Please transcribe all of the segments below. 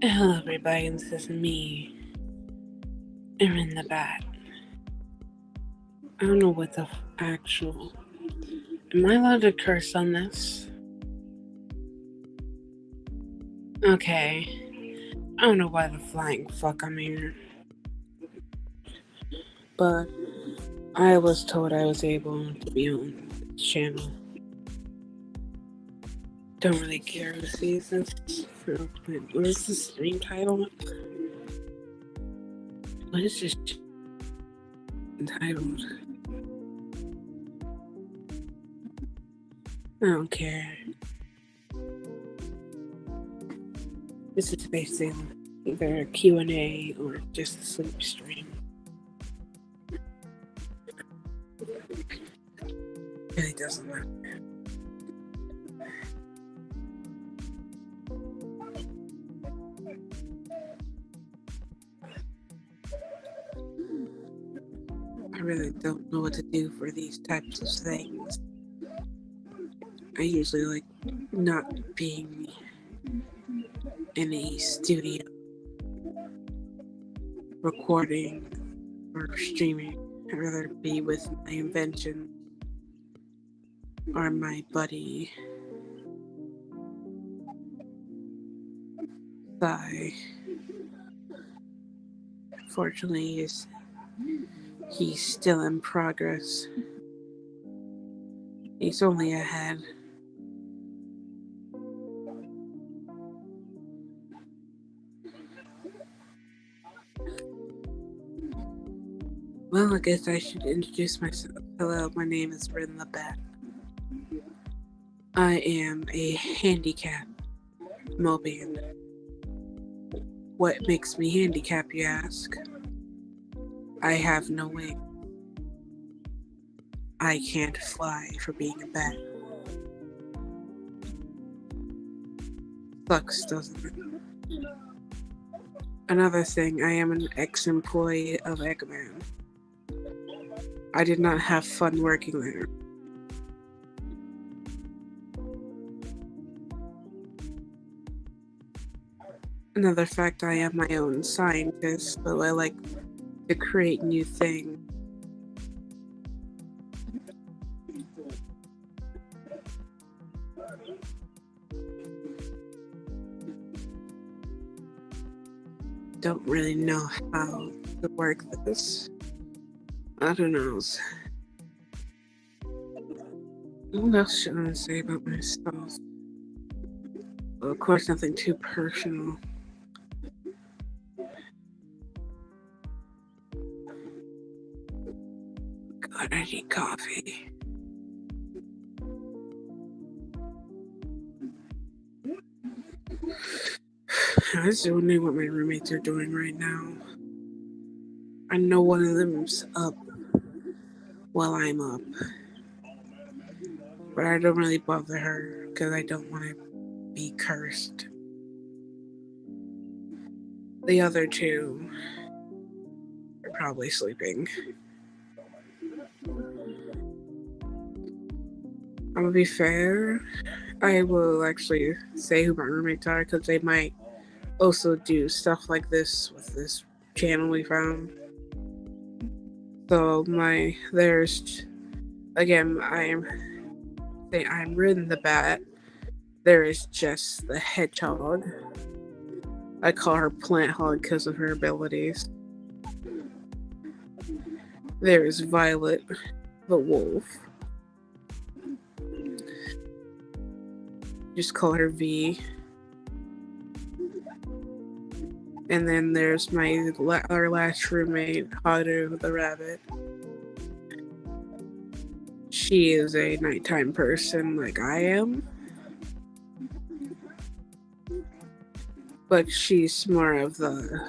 Hello, everybody, and this is me, Erin the Bat. I don't know what the actual. Am I allowed to curse on this? Okay. I don't know why the flying fuck I'm here. But I was told I was able to be on this channel. Don't really care who sees this. What is the stream title? What is this entitled? I don't care. This is basically either a Q&A or just a sleep stream. It really doesn't matter. I really don't know what to do for these types of things. I usually like not being in a studio recording or streaming. I'd rather be with my invention or my buddy Sai. Fortunately, he's still in progress. He's only ahead. Well, I guess I should introduce myself. Hello, my name is Rin the Bat. I am a handicap Mobian. What makes me handicapped, you ask? I have no wing. I can't fly for being a bat. Sucks, doesn't it? Another thing, I am an ex-employee of Eggman. I did not have fun working there. Another fact, I am my own scientist, so I like to create new things. Don't really know how to work this. I don't know. What else should I say about myself? Well, of course, nothing too personal. God, I need coffee. I was wondering what my roommates are doing right now. I know one of them's up while I'm up. But I don't really bother her because I don't want to be cursed. The other two are probably sleeping. I'm gonna be fair. I will actually say who my roommates are because they might also do stuff like this with this channel we found. So there's again, I'm Rin the Bat. There is Jess the Hedgehog. I call her Plant Hog because of her abilities. There is Violet the Wolf. Just call her V. And then there's our last roommate, Haru the Rabbit. She is a nighttime person like I am. But she's more of the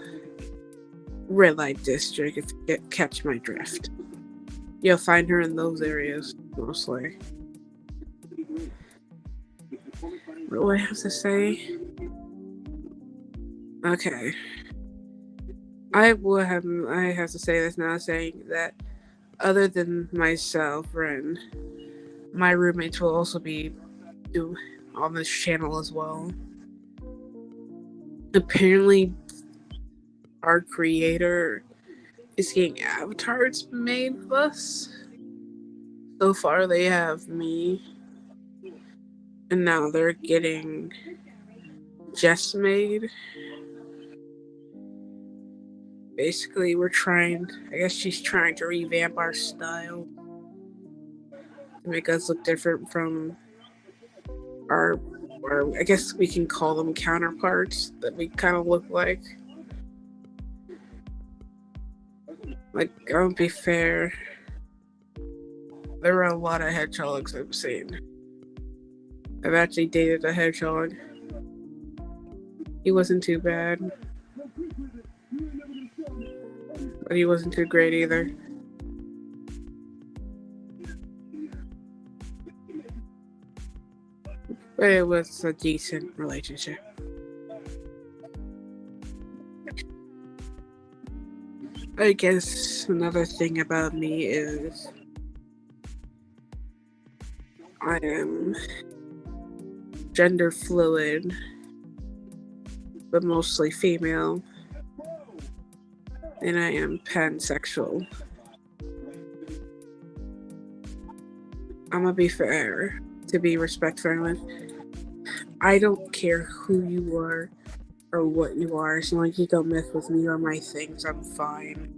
red light district, if you catch my drift. You'll find her in those areas, mostly. What do I have to say? Okay. I have to say this now, saying that other than myself, Ren, my roommates will also be on this channel as well. Apparently, our creator is getting avatars made of us. So far, they have me, and now they're getting Jess made. Basically, I guess she's trying to revamp our style to make us look different from our, I guess we can call them counterparts that we kind of look like. Like, I'll be fair, there are a lot of hedgehogs I've seen. I've actually dated a hedgehog. He wasn't too bad, but he wasn't too great either. But it was a decent relationship. I guess another thing about me is I am gender fluid, but mostly female, and I am pansexual. I'm gonna be fair, to be respectful. I don't care who you are or what you are, as long as you don't mess with me or my things, I'm fine.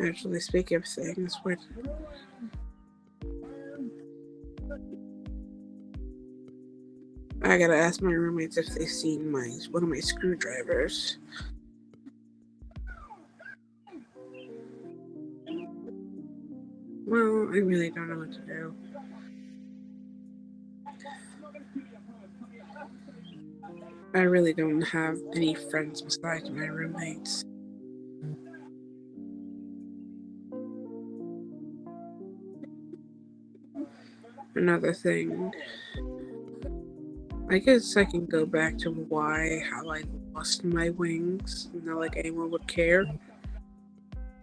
Actually, speaking of things, I gotta ask my roommates if they've seen one of my screwdrivers. Well, I really don't know what to do. I really don't have any friends besides my roommates. Another thing, I guess I can go back to how I lost my wings. Not like anyone would care.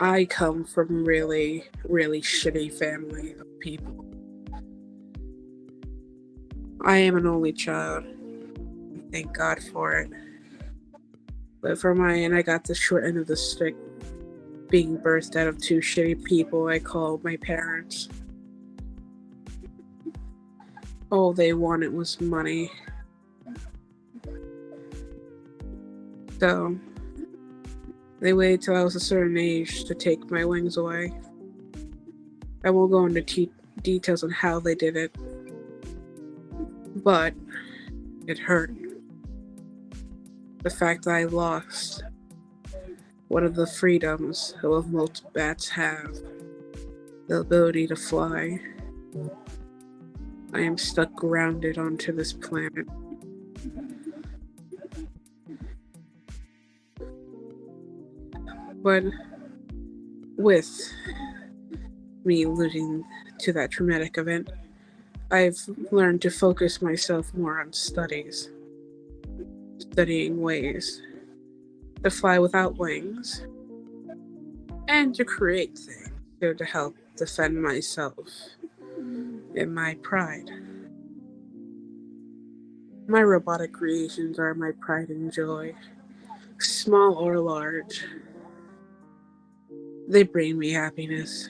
I come from really, really shitty family of people. I am an only child. Thank God for it. But for my end, I got the short end of the stick, being birthed out of two shitty people I call my parents. All they wanted was money. So, they waited till I was a certain age to take my wings away. I won't go into details on how they did it, but it hurt. The fact that I lost one of the freedoms that most bats have, the ability to fly. I am stuck grounded onto this planet. But with me losing to that traumatic event, I've learned to focus myself more on studying ways to fly without wings, and to create things to help defend myself and my pride. My robotic creations are my pride and joy, small or large. They bring me happiness.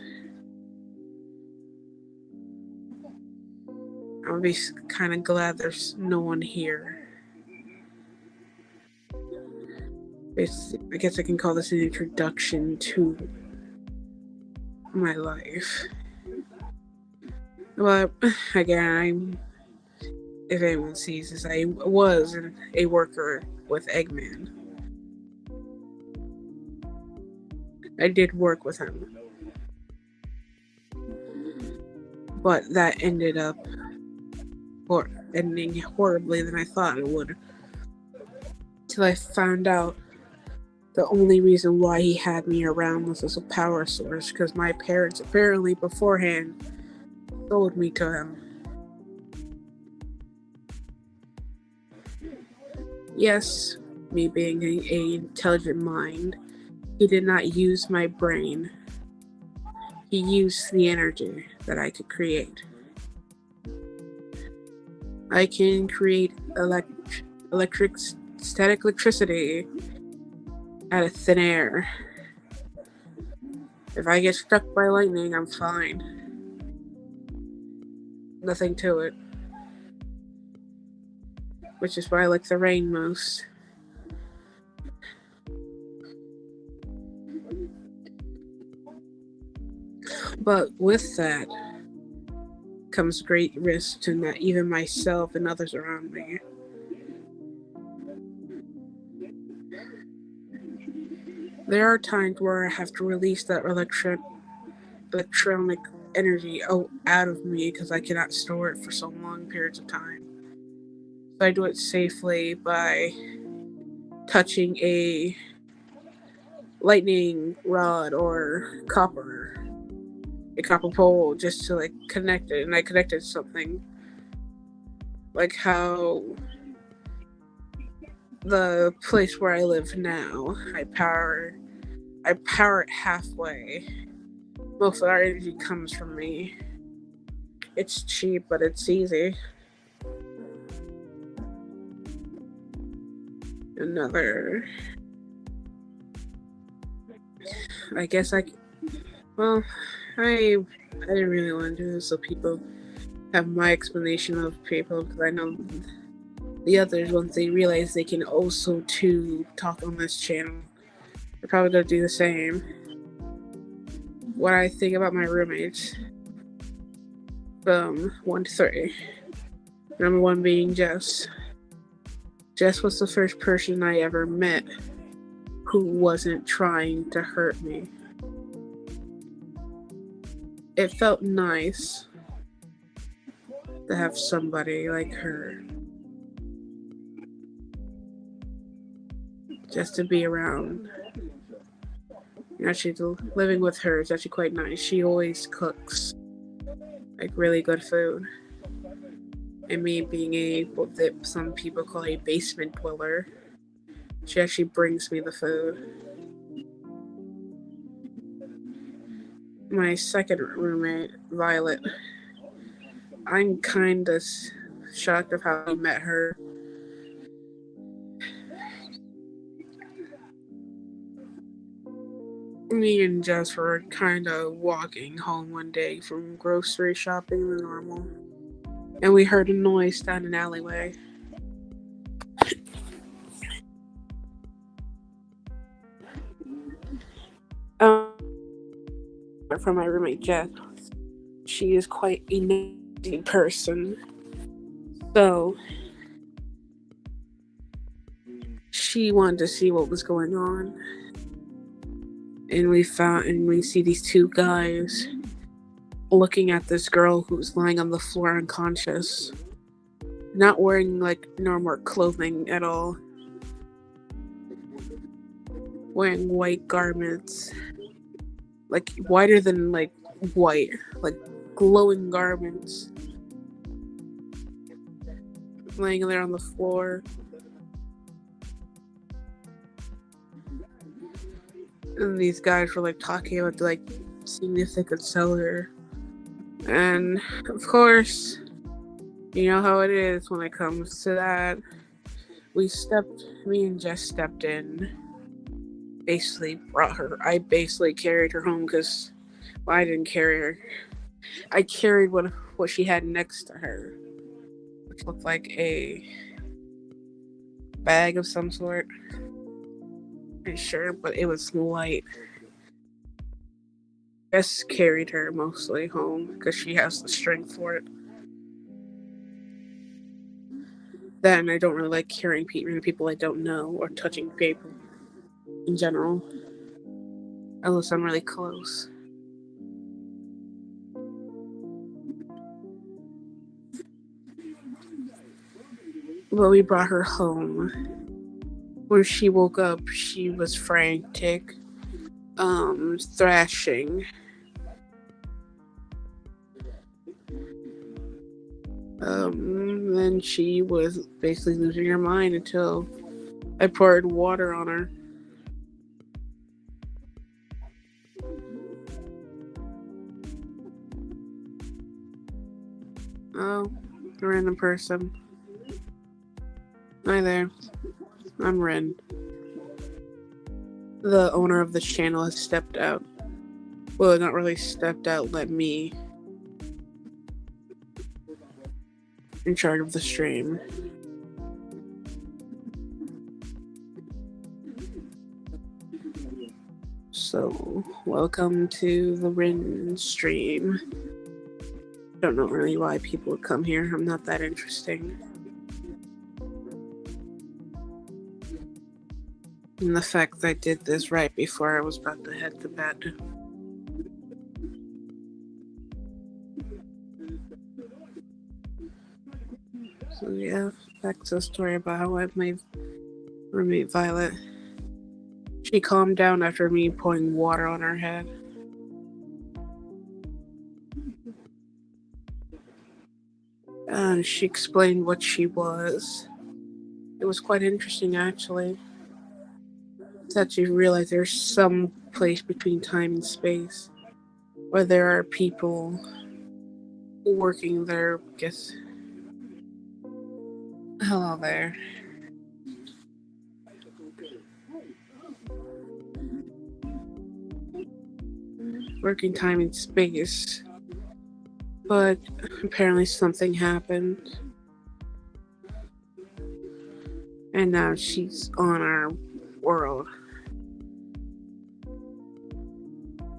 I'll be kind of glad there's no one here. I guess I can call this an introduction to my life. But again, if anyone sees this, I was a worker with Eggman. I did work with him. But that ended up ending horribly than I thought it would. Till I found out the only reason why he had me around was as a power source, because my parents apparently beforehand sold me to him. Yes, me being an intelligent mind, he did not use my brain. He used the energy that I could create. I can create static electricity out of thin air. If I get struck by lightning, I'm fine. Nothing to it. Which is why I like the rain most. But with that comes great risk to not even myself and others around me. There are times where I have to release that electronic energy out of me because I cannot store it for so long periods of time. So I do it safely by touching a lightning rod or a copper pole, just to like connect it. And I connected something like how the place where I live now, I power it halfway. Most of our energy comes from me. It's cheap, but it's easy. Another, I guess well, I didn't really want to do this so people have my explanation of people, because I know the others, once they realize they can also too talk on this channel, they're probably gonna do the same. What I think about my roommates from 1 to 3. Number 1 being Jess. Jess was the first person I ever met who wasn't trying to hurt me. It felt nice to have somebody like her just to be around. Actually, living with her is actually quite nice. She always cooks like really good food. And me being what some people call a basement dweller, she actually brings me the food. My second roommate, Violet, I'm kind of shocked of how I met her. Me and Jess were kind of walking home one day from grocery shopping the normal, and we heard a noise down an alleyway. From my roommate Jess, she is quite a nasty person, so she wanted to see what was going on. And we see these 2 guys looking at this girl who's lying on the floor unconscious, not wearing like normal clothing at all, wearing white garments, like whiter than like white, like glowing garments, laying there on the floor. And these guys were like talking about like seeing if they could sell her. And of course, you know how it is when it comes to that. Me and Jess stepped in, basically I basically carried her home because I didn't carry her. I carried what she had next to her, which looked like a bag of some sort. I'm sure, but it was light. Jess carried her mostly home because she has the strength for it. Then I don't really like carrying people I don't know or touching people in general, unless I'm really close. But we brought her home. When she woke up, she was frantic, thrashing. Then she was basically losing her mind until I poured water on her. Oh, a random person. Hi there, I'm Ren. The owner of the channel has stepped out. Well, not really stepped out, let me in charge of the stream. So, welcome to the Ren stream. Don't know really why people would come here, I'm not that interesting. And the fact that I did this right before I was about to head to bed. So yeah, back to the story about how I made roommate Violet. She calmed down after me pouring water on her head. And she explained what she was. It was quite interesting, actually. That you realize there's some place between time and space where there are people working there. Guess. Hello there. Working time and space. But apparently something happened. And now she's on our world.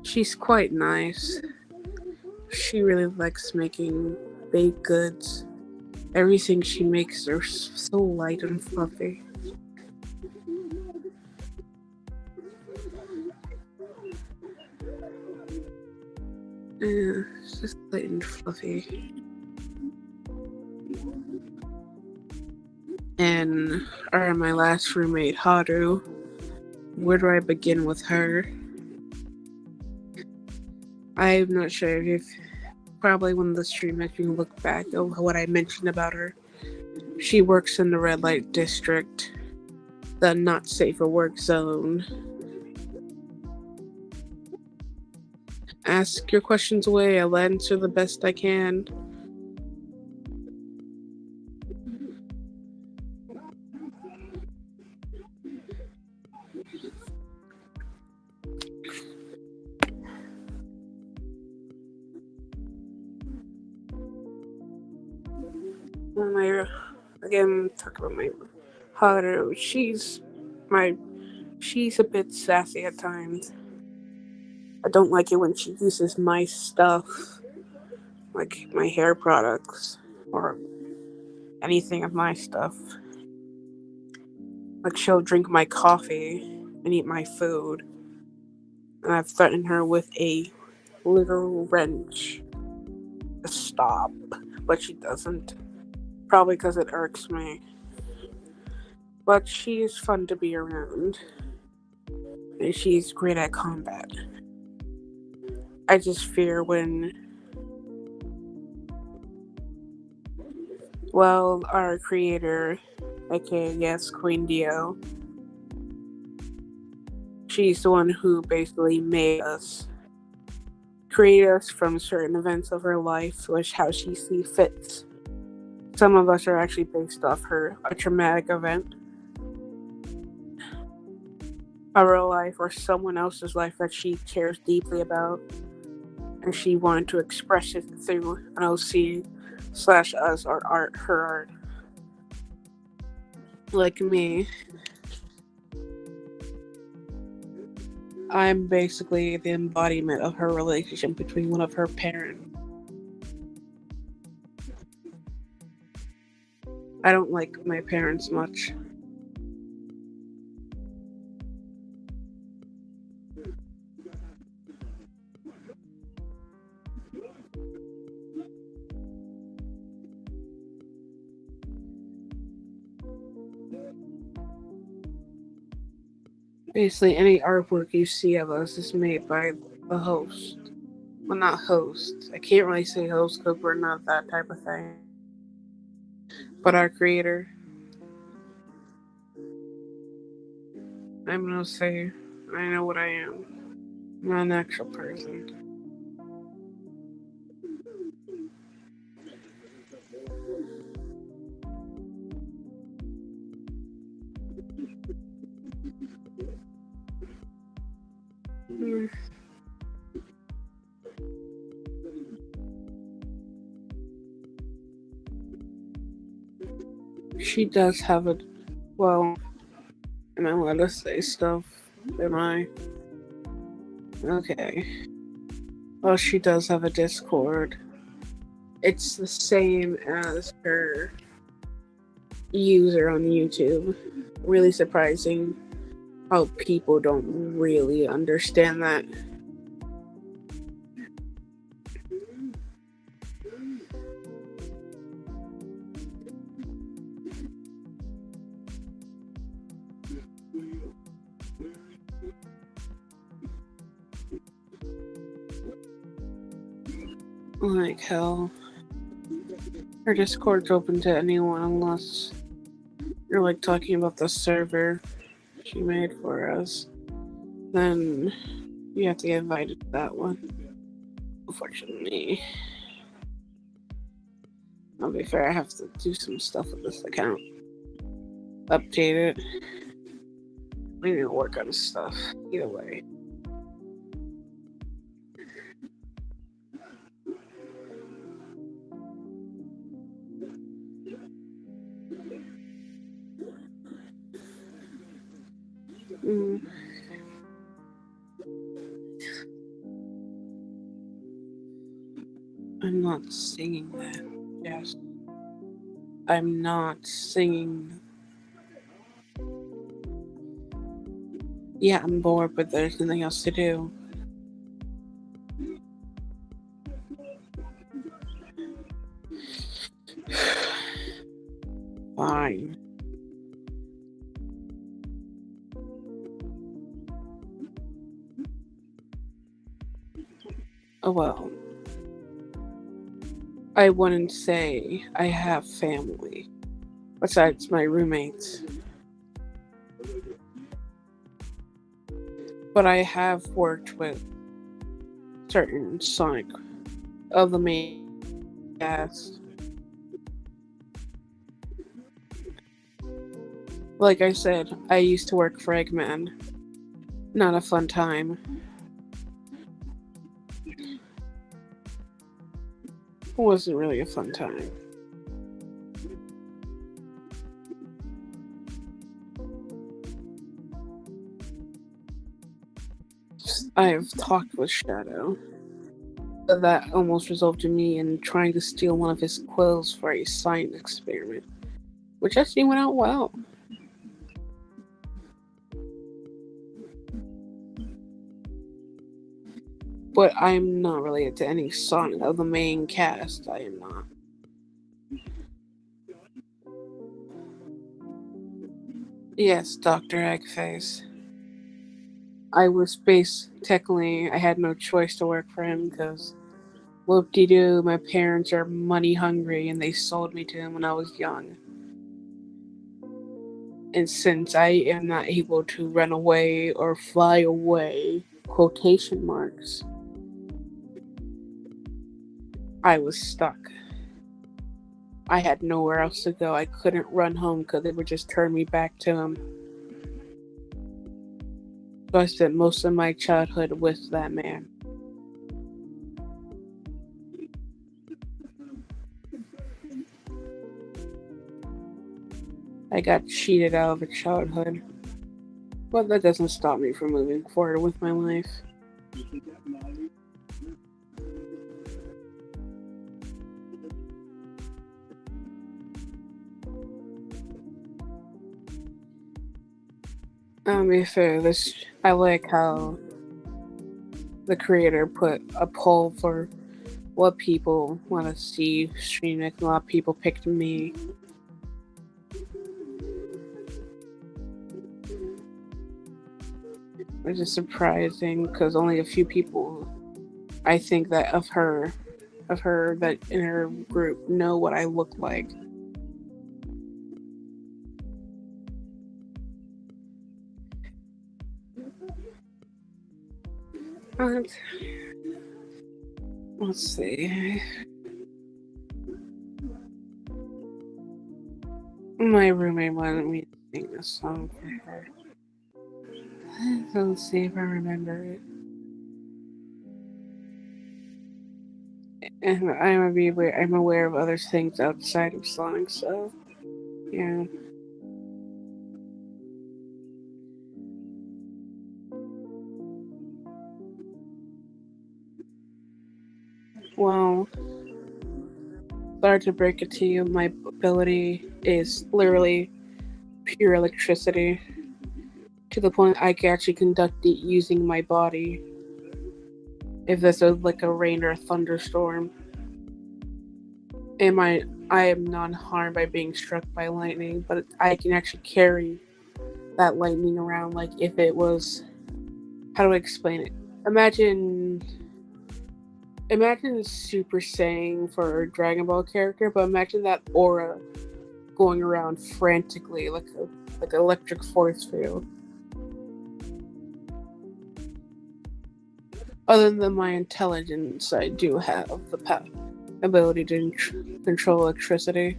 She's quite nice. She really likes making baked goods. Everything she makes are so light and fluffy. Yeah, it's just light and fluffy. And my last roommate, Haru. Where do I begin with her? I'm not sure if probably when the stream makes me look back at what I mentioned about her. She works in the red light district, the not safe for work zone. Ask your questions away, I'll answer the best I can. Again, talk about my Haru. She's a bit sassy at times. I don't like it when she uses my stuff, like my hair products, or anything of my stuff. Like she'll drink my coffee and eat my food. And I've threatened her with a literal wrench to stop, but she doesn't. Probably because it irks me. But she's fun to be around. And she's great at combat. I just fear when, well, our creator, aka yes, Queen Dio, she's the one who basically made us, create us from certain events of her life, which how she sees fits. Some of us are actually based off a traumatic event, a real life, or someone else's life that she cares deeply about, and she wanted to express it through an OC/us or art, her art. Like me, I'm basically the embodiment of her relationship between one of her parents. I don't like my parents much. Basically, any artwork you see of us is made by the host. Well, not host. I can't really say host because we're not that type of thing. But our creator. I'm gonna say, I know what I am. I'm not an actual person. She does have a. Well, am I allowed to say stuff? Am I? Okay. Well, she does have a Discord. It's the same as her user on YouTube. Really surprising how people don't really understand that. Like hell. Her Discord's open to anyone unless you're like talking about the server she made for us. Then you have to get invited to that one. Unfortunately. I'll be fair, I have to do some stuff with this account. Update it. We need to work on stuff. Either way. I'm not singing that. Yes. I'm not singing. Yeah, I'm bored, but there's nothing else to do. Fine. Oh well. I wouldn't say I have family besides my roommates. But I have worked with certain Sonic of the main cast. Like I said, I used to work for Eggman. Not a fun time. It wasn't really a fun time. I've talked with Shadow. That almost resulted in me in trying to steal one of his quills for a science experiment, which actually went out well. But I'm not related to any Sonic of the main cast. I am not. Yes, Dr. Eggface. I was technically, I had no choice to work for him because whoop-de-doo, my parents are money hungry and they sold me to him when I was young. And since I am not able to run away or fly away, quotation marks, I was stuck. I had nowhere else to go. I couldn't run home because they would just turn me back to him. So I spent most of my childhood with that man. I got cheated out of a childhood. But that doesn't stop me from moving forward with my life. Be fair, I like how the creator put a poll for what people want to see streaming. A lot of people picked me. Which is surprising because only a few people, I think, that of her that in her group know what I look like. Let's see. My roommate wanted me to sing a song for her. Let's see if I remember it. And I'm aware of other things outside of Sonic, so Yeah. Well, sorry to break it to you, my ability is literally pure electricity to the point I can actually conduct it using my body. If this is like a rain or a thunderstorm, am I am not harmed by being struck by lightning, but I can actually carry that lightning around like if it was, how do I explain it? Imagine imagine Super Saiyan for a Dragon Ball character, but imagine that aura going around frantically like an electric force field. Other than my intelligence, I do have the ability to control electricity.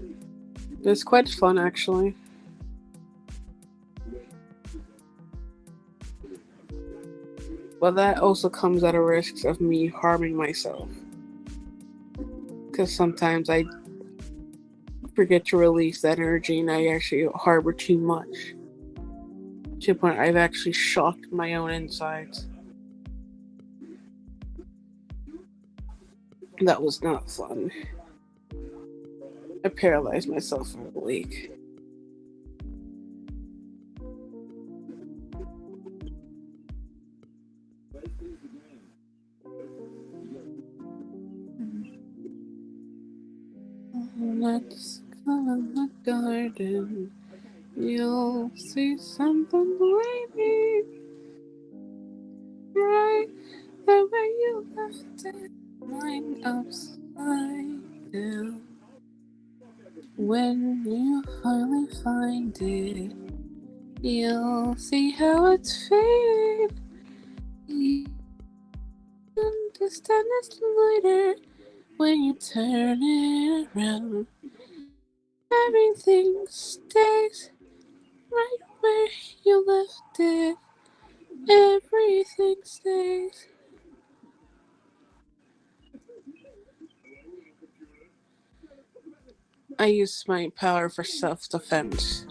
It's quite fun, actually. But that also comes at a risk of me harming myself. Because sometimes I forget to release that energy and I actually harbor too much. To the point I've actually shocked my own insides. That was not fun. I paralyzed myself for a week. Let's go in the garden. You'll see something waving right the way you left it. Mine upside down. When you finally find it, you'll see how it's faded. You understand it's lighter when you turn it around. Everything stays right where you left it. Everything stays. I use my power for self-defense.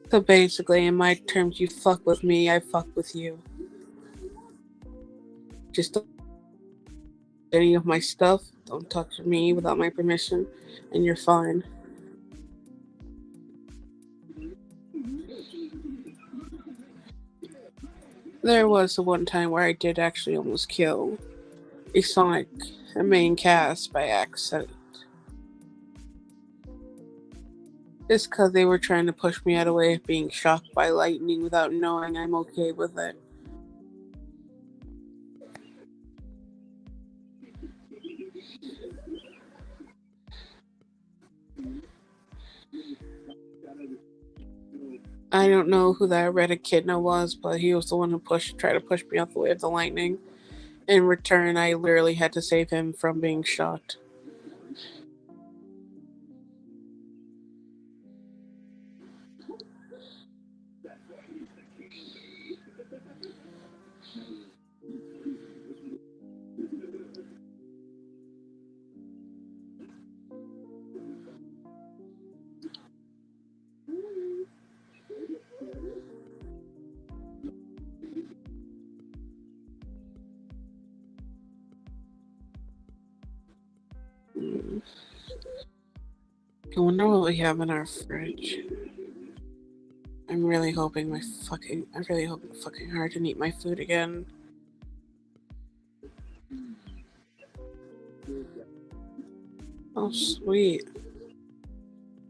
So basically, in my terms, you fuck with me, I fuck with you. Just don't touch any of my stuff. Don't touch me without my permission, and you're fine. There was the one time where I did actually almost kill a Sonic, a main cast by accident. Just because they were trying to push me out of the way of being shocked by lightning without knowing I'm okay with it. I don't know who that red echidna was, but he was the one who tried to push me out the way of the lightning. In return, I literally had to save him from being shot. Hmm. I wonder what we have in our fridge. I'm really hoping I'm really hoping fucking hard to eat my food again. Oh, sweet.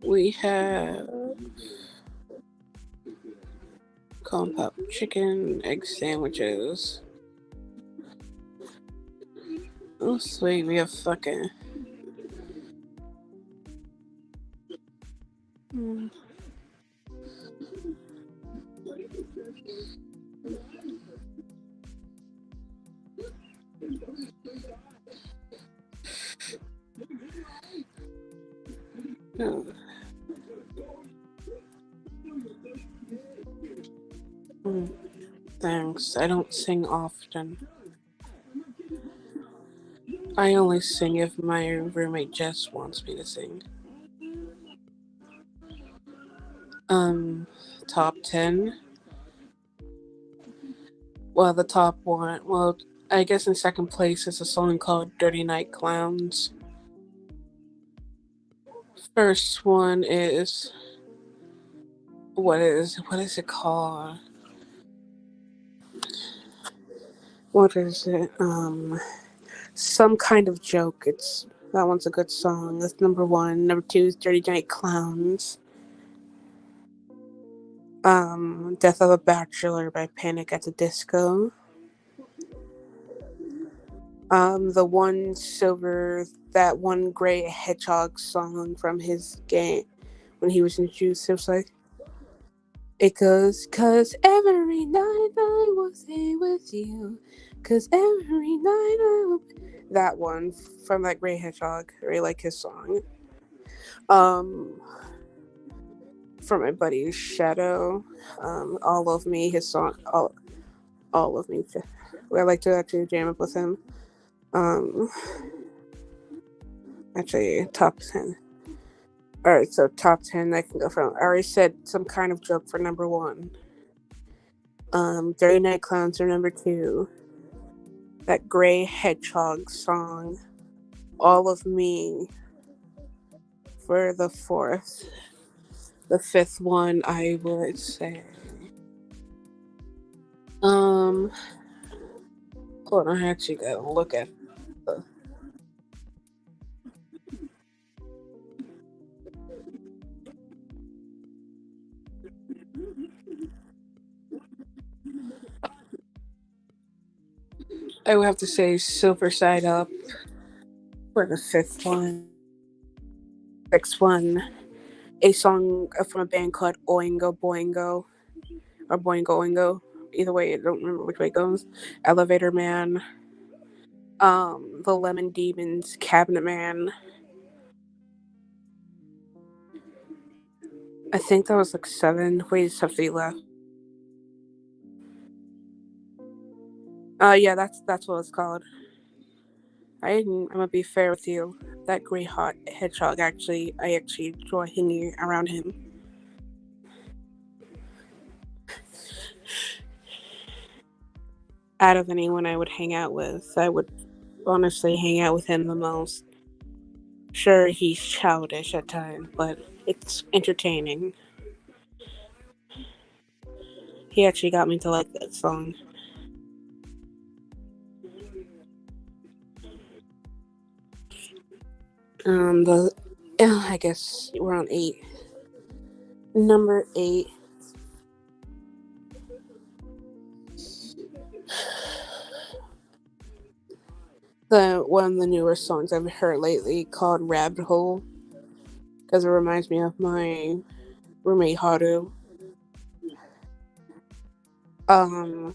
We have corn pop chicken, egg sandwiches. Oh, sweet. We have fucking. Mm. Oh. Mm. Thanks. I don't sing often. I only sing if my roommate Jess wants me to sing. Um, Top 10. Well, the top one. Well, I guess in second place is a song called "Dirty Night Clowns." First one is what is it called? What is it? Some Kind of Joke. It's that one's a good song. That's number one. Number two is "Dirty Night Clowns." Death of a Bachelor by Panic at the Disco. The one silver, that one gray hedgehog song from his game when he was introduced. It was like, it goes, "Cause every night I will stay with you. Cause every night I will. That one from that gray hedgehog. I really like his song. Um, from my buddy Shadow. All of Me, his song, all of Me. I like to actually jam up with him. Um, actually, top 10. Alright, so top 10 I can go from. I already said Some Kind of Joke for number one. Dirty Night Clowns are number two. That gray hedgehog song, All of Me, for the fourth. The fifth one, I would say. Um, Hold on, I actually gotta look at the. I would have to say Silver Side Up for the fifth one. Sixth one, a song from a band called Oingo Boingo, or Boingo Oingo. Either way, I don't remember which way it goes. Elevator Man, the Lemon Demons, Cabinet Man. I think that was like seven. Wait, something left. Yeah, that's what it's called. I'm gonna be fair with you. That gray hot hedgehog, I actually enjoy hanging around him. Out of anyone I would hang out with, I would honestly hang out with him the most. Sure, he's childish at times, but it's entertaining. He actually got me to like that song. The I guess we're on eight. Number eight, the one of the newer songs I've heard lately called "Rabbit Hole" because it reminds me of my roommate Haru. Um,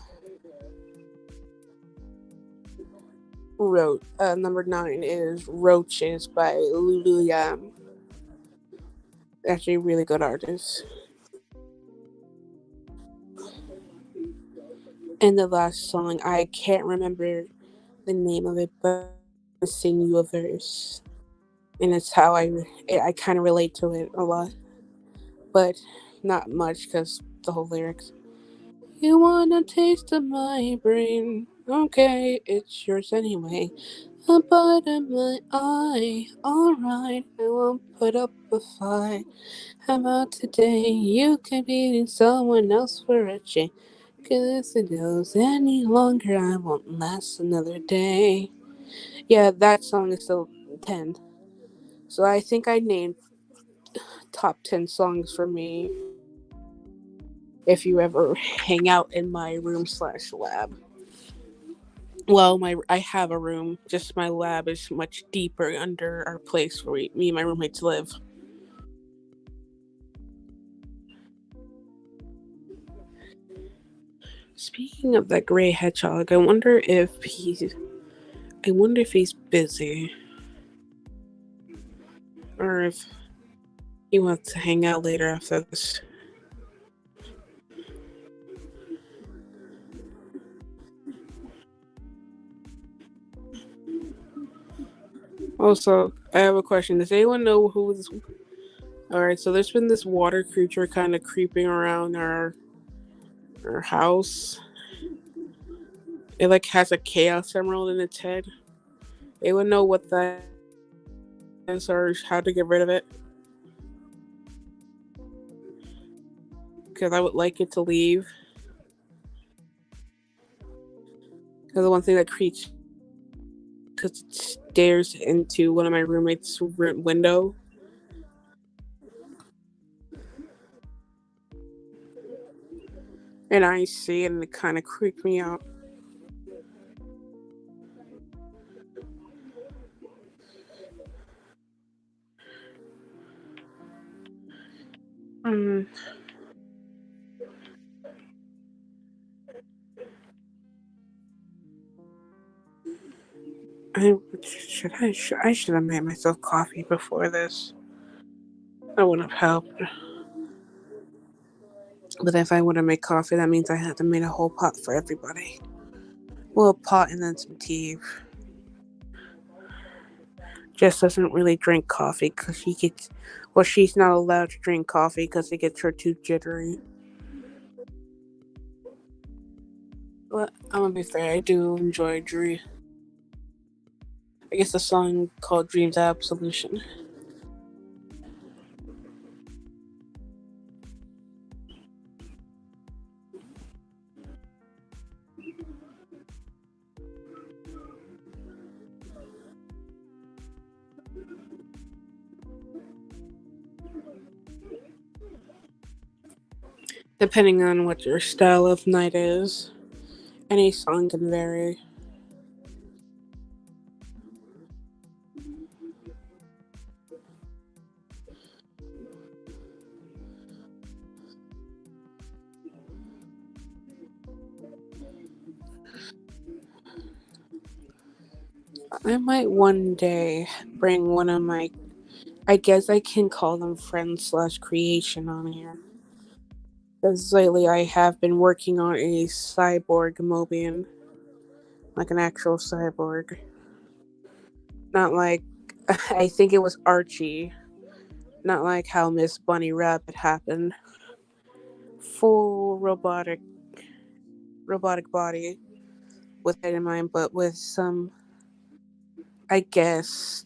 wrote number nine is "Roaches" by Lulu Yam. Actually, a really good artist. And the last song, I can't remember the name of it, but I sing you a verse, and it's how I kind of relate to it a lot, but not much because the whole lyrics. You wanna taste of my brain? Okay, it's yours anyway. A bite of my eye. Alright, I won't put up a fight. How about today? You can be someone else for a change. Cause if it goes any longer, I won't last another day. Yeah, that song is still 10. So I think I named top 10 songs for me if you ever hang out in my room/lab. Well, I have a room. Just my lab is much deeper under our place where me and my roommates live. Speaking of that gray hedgehog, I wonder if he's busy or if he wants to hang out later after this. Also, I have a question. Does anyone know who Alright, so there's been this water creature kind of creeping around our house. It like has a chaos emerald in its head. They would know what that is or how to get rid of it. Because I would like it to leave. Because the one thing that creeps because it stares into one of my roommates' window. And I see it and it kind of creeped me out. Mm. I should have made myself coffee before this. That wouldn't have helped. But if I would have made coffee, that means I had to make a whole pot for everybody. Well, a pot and then some tea. Jess doesn't really drink coffee because she gets. Well, she's not allowed to drink coffee because it gets her too jittery. But I'm gonna be fair, I do enjoy Dream. I guess the song called Dreams Absolution. Depending on what your style of night is, any song can vary. I might one day bring one of my, I guess I can call them friends slash creation on here. Because lately I have been working on a cyborg Mobian, like an actual cyborg. Not like, I think it was Archie, not like how Miss Bunny Rabbit happened. Full robotic body with it in mind, but with some, I guess,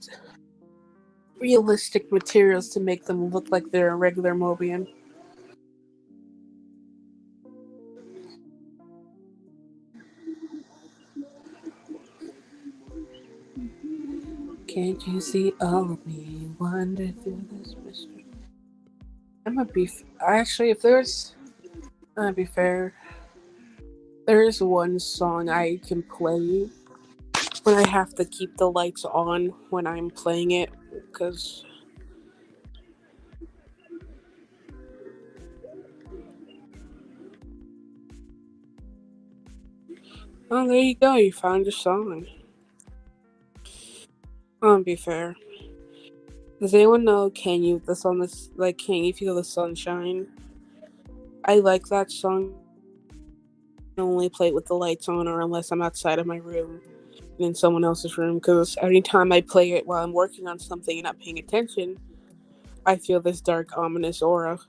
realistic materials to make them look like they're a regular Mobian. Can't you see all of me? Wonder through this mystery. I'm gonna be actually if there's. I'm gonna be fair. There is one song I can play when I have to keep the lights on when I'm playing it, because oh, there you go, you found your song. I'm gonna be fair. Does anyone know "Can You" the song that's like "Can You Feel the Sunshine"? I like that song. I only play it with the lights on or unless I'm outside of my room and in someone else's room, because anytime I play it while I'm working on something and not paying attention, I feel this dark ominous aura.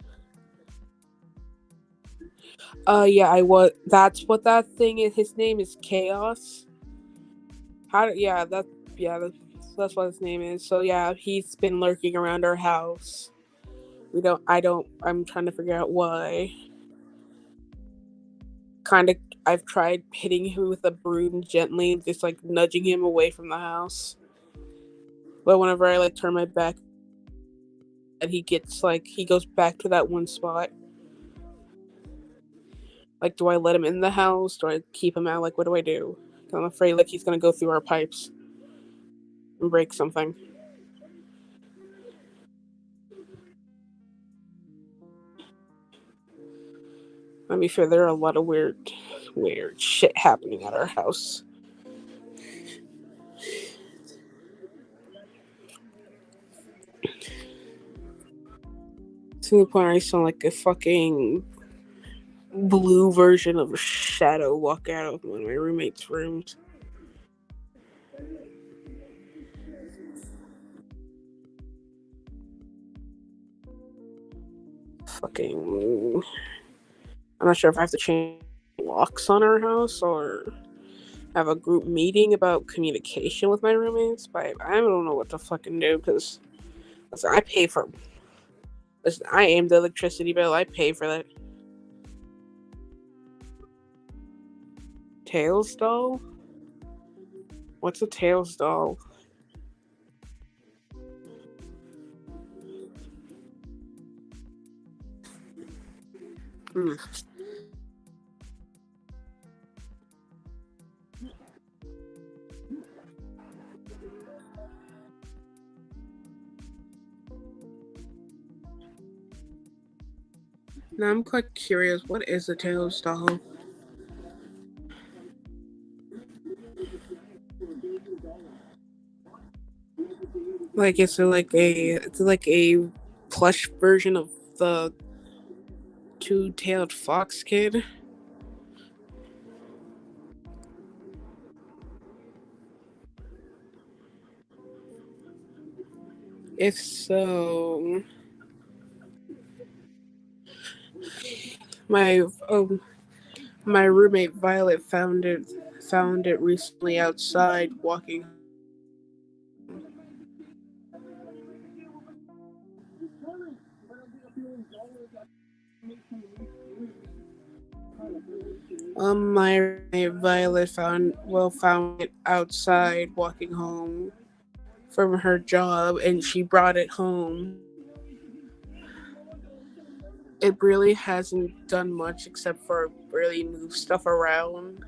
Yeah, I was. That's what that thing is. His name is Chaos. Yeah, that's what his name is. So yeah, he's been lurking around our house. I'm trying to figure out why. Kind of, I've tried hitting him with a broom gently, just like nudging him away from the house. But whenever I like turn my back, and he goes back to that one spot. Like, do I let him in the house? Do I keep him out? Like, what do I do? I'm afraid like he's gonna go through our pipes and break something. Let me sure there are a lot of weird shit happening at our house. To the point where I sound like a fucking blue version of a shadow walk out of one of my roommate's rooms. fucking. I'm not sure if I have to change locks on our house or have a group meeting about communication with my roommates. But I don't know what to fucking do because I pay for. Listen, I am the electricity bill. I pay for that. Tails doll? What's a tails doll? Hmm. Now I'm quite curious. What is a tails doll? Like it's like a plush version of the two-tailed fox kid. If so, my um, my roommate Violet found it recently outside walking. My roommate Violet found it outside walking home from her job, and she brought it home. It really hasn't done much except for really move stuff around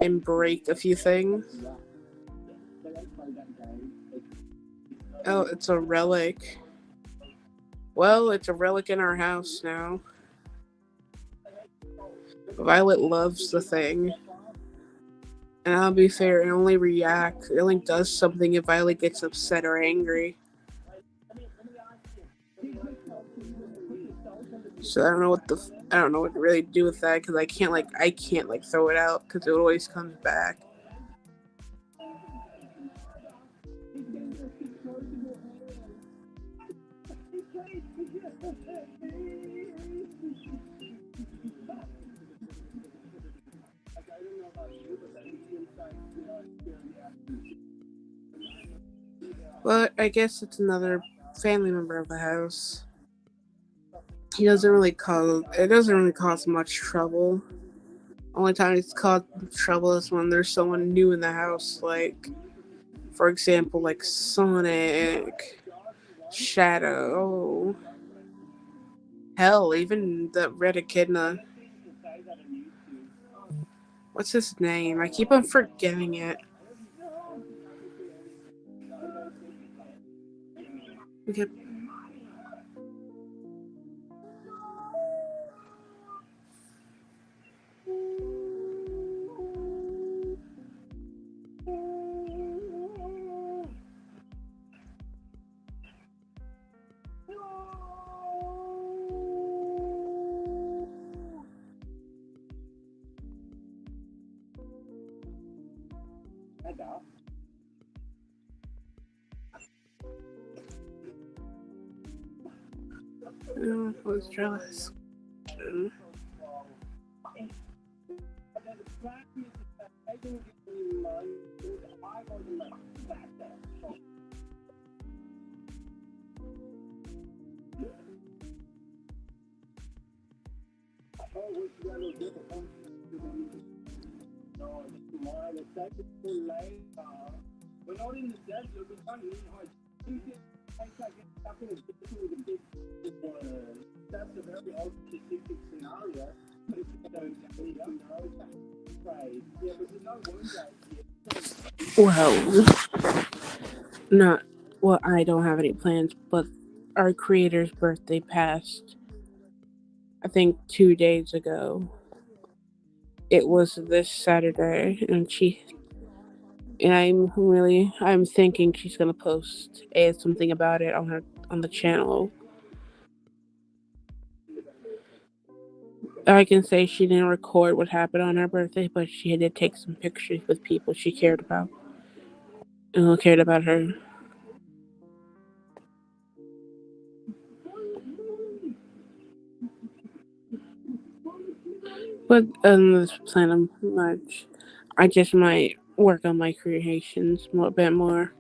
and break a few things. Oh, it's a relic. Well, it's a relic in our house now. Violet loves the thing. And I'll be fair, it only does something if Violet gets upset or angry. So I don't know what to really do with that because I can't like throw it out because it always comes back. But I guess it's another family member of the house. It doesn't really cause much trouble. Only time it's caused trouble is when there's someone new in the house, like for example, like Sonic, Shadow, hell, even the red echidna. What's his name? I keep on forgetting it. Okay. Let's try this. Well, not well. I don't have any plans, but our creator's birthday passed. I think 2 days ago. It was this Saturday, and I'm thinking she's gonna post something about it on the channel. I can say she didn't record what happened on her birthday, but she did take some pictures with people she cared about and who cared about her. But this plan much, I just might work on my creations a bit more.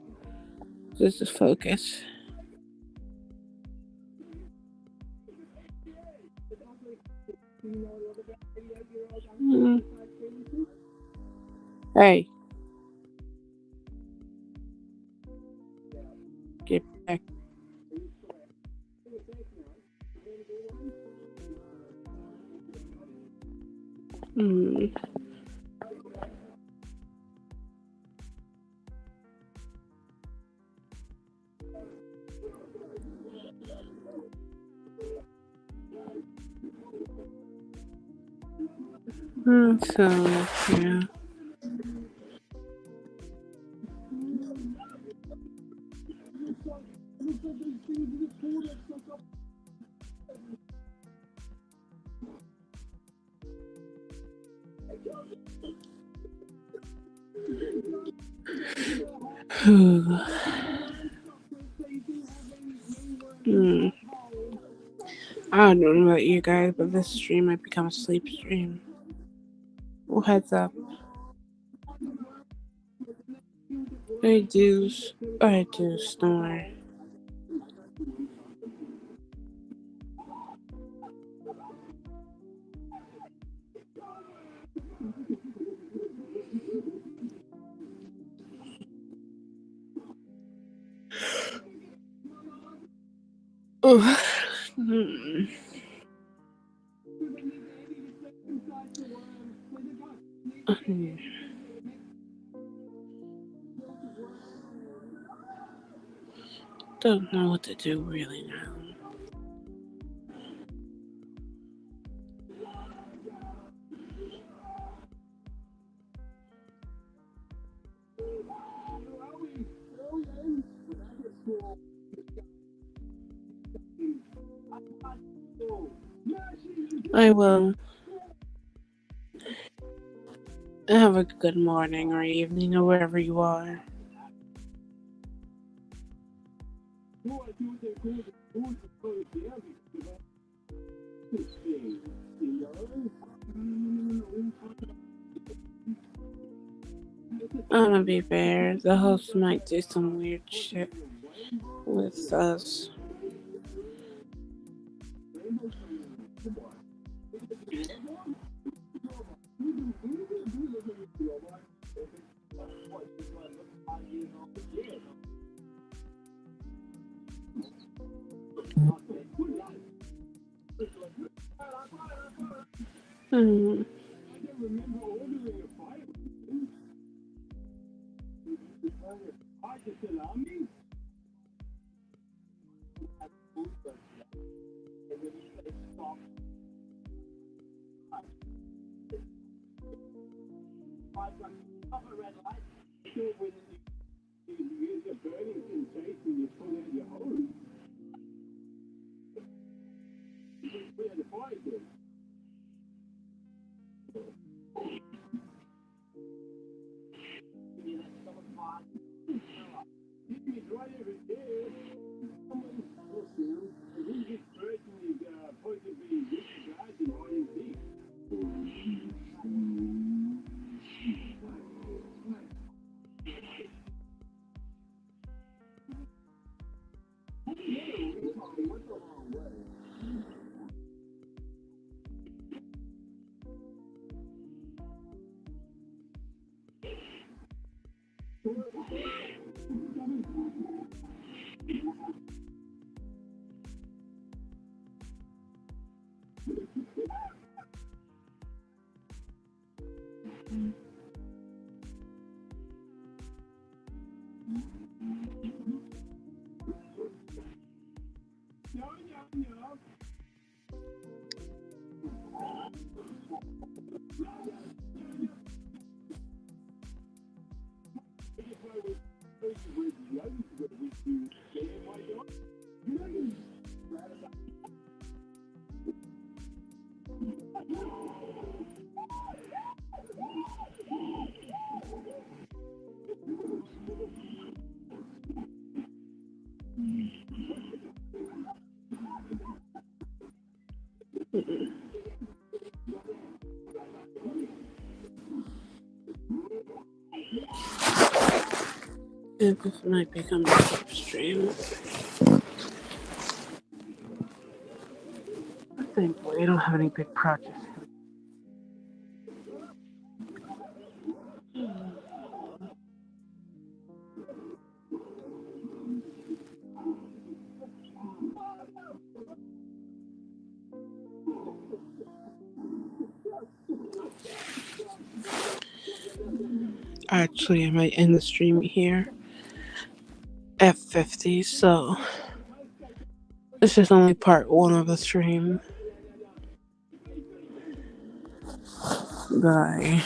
Just to focus. Mm. Hey, get back. Mm. So, yeah. Mm. I don't know about you guys, but this stream might become a sleep stream. Well, heads up. I do snore. Ugh. Mm. Don't know what to do really now. I will. Have a good morning or evening or wherever you are. I'm gonna be fair. The host might do some weird shit with us. Hmm. think this might become a short stream. Thankfully, I don't have any big projects. Actually, I might end the stream here at 50, so this is only part 1 of the stream. Bye.